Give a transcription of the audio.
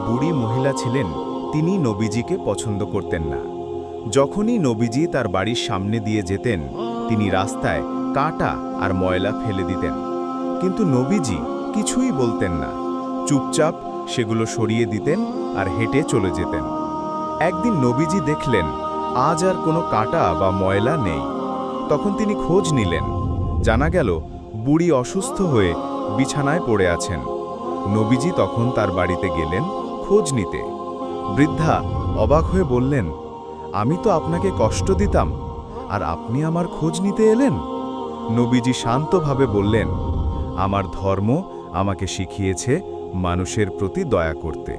বুড়ি মহিলা ছিলেন তিনি নবীজিকে পছন্দ করতেন না। যখনই নবীজি তার বাড়ির সামনে দিয়ে যেতেন তিনি রাস্তায় কাঁটা আর ময়লা ফেলে দিতেন, কিন্তু নবীজি কিছুই বলতেন না, চুপচাপ সেগুলো সরিয়ে দিতেন আর হেঁটে চলে যেতেন। একদিন নবীজি দেখলেন আজ আর কোনো কাঁটা বা ময়লা নেই। তখন তিনি খোঁজ নিলেন। জানা গেল বুড়ি অসুস্থ হয়ে বিছানায় পড়ে আছেন। নবীজি তখন তার বাড়িতে গেলেন খোঁজ নিতে। বৃদ্ধা অবাক হয়ে বললেন, আমি তো আপনাকে কষ্ট দিতাম, আর আপনি আমার খোঁজ নিতে এলেন? নবীজি শান্তভাবে বললেন, আমার ধর্ম আমাকে শিখিয়েছে মানুষের প্রতি দয়া করতে।